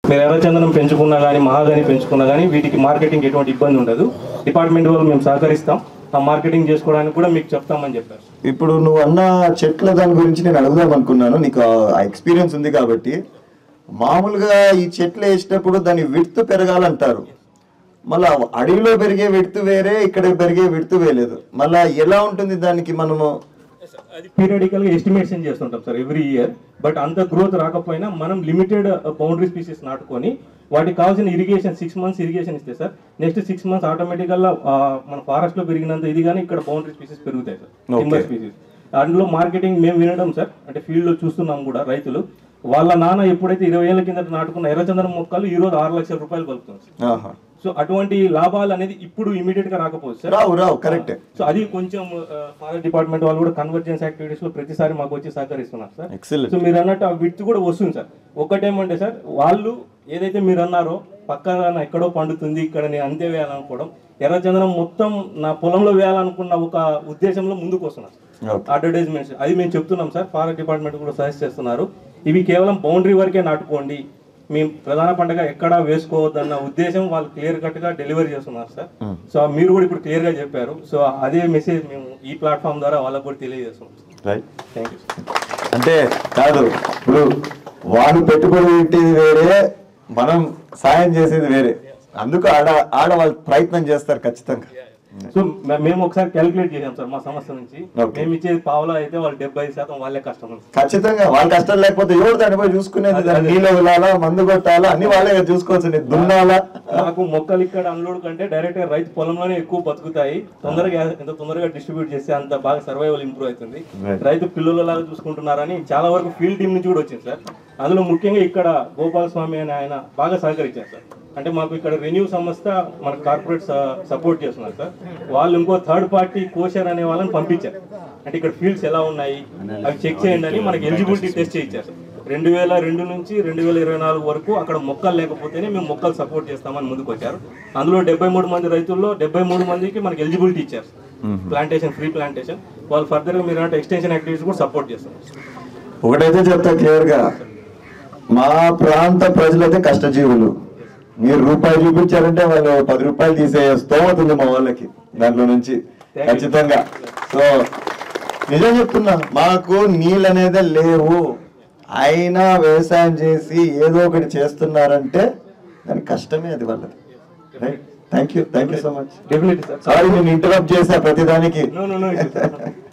మీరు ఎర్రచందనం పెంచుకున్నా కానీ మహాగని పెంచుకున్నా కానీ వీటికి మార్కెటింగ్ ఎటువంటి ఇబ్బంది ఉండదు. డిపార్ట్మెంట్ వాళ్ళు మేము సహకరిస్తాం, ఆ మార్కెటింగ్ చేసుకోవడానికి కూడా మీకు చెప్తామని చెప్పారు. ఇప్పుడు నువ్వు అన్న చెట్ల దాని గురించి నేను అడుగుదాం అనుకున్నాను, నీకు ఆ ఎక్స్పీరియన్స్ ఉంది కాబట్టి. మామూలుగా ఈ చెట్లు వేసేటప్పుడు దాని విడ్త్ పెరగాలంటారు, మళ్ళీ అడవిలో పెరిగే విడ్త్ వేరే, ఇక్కడ పెరిగే విడ్త్ వేయలేదు. మళ్ళీ ఎలా ఉంటుంది దానికి మనము? అది పీరియడికల్గా ఎస్టిమేషన్ చేస్తుంటాం సార్ ఎవ్రీ ఇయర్. బట్ అంత గ్రోత్ రాకపోయినా మనం లిమిటెడ్ బౌండరీ స్పీసెస్ నాటుకొని వాటికి కావాల్సిన ఇరిగేషన్ 6 months ఇరిగేషన్ ఇస్తే సార్, నెక్స్ట్ 6 months ఆటోమేటిక్గా మన ఫారెస్ట్లో పెరిగినంత ఇది కానీ ఇక్కడ బౌండరీ స్పీసెస్ పెరుగుతాయి సార్, టింబర్ స్పీసెస్. అందులో మార్కెటింగ్ మేము వినడం సార్, అంటే ఫీల్డ్లో చూస్తున్నాం కూడా. రైతులు వాళ్ళ నాన్న ఎప్పుడైతే 20 ఏళ్ల కిందట నాటుకున్న ఎర్రచందనం మొక్కలు ఈ రోజు 6 లక్షల రూపాయలు పలుకుతుంది సార్. సో అటువంటి లాభాలు అనేది ఇప్పుడు ఇమీడియట్ గా రాకపోవచ్చు సార్. రావు కరెక్ట్. సో అది కొంచెం ఫారెస్ట్ డిపార్ట్మెంట్ వాళ్ళు కూడా కన్వర్జెన్స్ యాక్టివిటీస్ లో ప్రతిసారి మాకు వచ్చి సహకరిస్తున్నారు సార్. సో మీరు అన్నట్టు ఆ విత్ కూడా వస్తుంది సార్. ఒకటేమంటే సార్, వాళ్ళు ఏదైతే మీరు అన్నారో పక్కన ఎక్కడో పండుతుంది ఇక్కడ నేను అంతే వేయాలనుకోవడం, ఎర్రచందనం మొత్తం నా పొలంలో వేయాలనుకున్న ఒక ఉద్దేశంలో ముందుకు వస్తున్నారు అడ్వర్టైజ్మెంట్స్. అది మేము చెప్తున్నాం సార్, ఫారెస్ట్ డిపార్ట్మెంట్ కూడా సజెస్ట్ చేస్తున్నారు. ఇవి కేవలం బౌండరీ వరకే నాటుకోండి, మేము ప్రధాన పంటగా ఎక్కడా వేసుకోవద్దన్న ఉద్దేశం వాళ్ళు క్లియర్ కట్ గా డెలివరీ చేస్తున్నారు సార్. సో మీరు కూడా ఇప్పుడు క్లియర్ గా చెప్పారు. సో అదే మెసేజ్ మేము ఈ ప్లాట్ఫామ్ ద్వారా వాళ్ళకు కూడా తెలియజేస్తున్నాం. Thank you. అంటే కాదు, ఇప్పుడు వాళ్ళు పెట్టుబడి పెట్టేది వేరే, మనం సాయం చేసేది వేరే. అందుకు ఆడ వాళ్ళు ప్రయత్నం చేస్తారు ఖచ్చితంగా. సో మేము ఒకసారి క్యాలిక్యులేట్ చేసాం సార్ మా సంస్థ నుంచి. మేము ఇచ్చేది పావులా అయితే వాళ్ళు 70% వాళ్ళే కష్టం. ఖచ్చితంగా వాళ్ళ కష్టం లేకపోతే ఎవరు దాన్ని పోయి చూసుకునేది? నీళ్ళు వదలాలా, మందు కొట్టాలా, అన్ని వాళ్ళే చూసుకోవచ్చు, దున్నాలా. నాకు మొక్కలు ఇక్కడ అన్లోడ్ కంటే డైరెక్ట్ గా రైతు పొలంలోనే ఎక్కువ బతుకుతాయి. తొందరగా ఎంత తొందరగా డిస్ట్రిబ్యూట్ చేస్తే అంత బాగా సర్వైవల్ ఇంప్రూవ్ అవుతుంది. రైతు పిల్లలలాగా చూసుకుంటున్నారని చాలా వరకు ఫీల్డ్ టీమ్ నుంచి కూడా వచ్చింది సార్. అందులో ముఖ్యంగా ఇక్కడ గోపాల్ స్వామి అని ఆయన బాగా సహకరించారు సార్. అంటే మాకు ఇక్కడ రెన్యూ సంస్థ మన కార్పొరేట్ సపోర్ట్ చేస్తున్నారు సార్. వాళ్ళు ఇంకో థర్డ్ పార్టీ కోషర్ అనే వాళ్ళని పంపించారు. అంటే ఇక్కడ ఫీల్డ్స్ ఎలా ఉన్నాయి అవి చెక్ చేయండి అని మనకి ఎలిజిబిలిటీ టెస్ట్ చేయించారు సార్. 2002 నుంచి 2024 వరకు అక్కడ మొక్కలు లేకపోతేనే మేము మొక్కలు సపోర్ట్ చేస్తామని ముందుకు వచ్చారు. అందులో 73 మంది రైతుల్లో 73 మందికి మనకి ఎలిజిబిలిటీ ఇచ్చారు ప్లాంటేషన్, ఫ్రీ ప్లాంటేషన్. వాళ్ళు ఫర్దర్గా మీరు అంటే ఎక్స్టెన్షన్ యాక్టివిటీస్ కూడా సపోర్ట్ చేస్తున్నారు. ఒకటైతే చెప్తా క్లియర్గా, మా ప్రాంత ప్రజలైతే కష్టజీవులు. మీరు రూపాయి చూపించారంటే వాళ్ళు 10 రూపాయలు తీసే స్తోమత మా వాళ్ళకి దాంట్లో నుంచి ఖచ్చితంగా. సో నిజం చెప్తున్నా, మాకు నీళ్ళు అనేదే లేవు, అయినా వ్యవసాయం చేసి ఏదో ఒకటి చేస్తున్నారంటే దాని కష్టమే అది వాళ్ళది. Right, thank you so much. Sorry నేను ఇంటరప్ట్ చేసా ప్రతిదానికి.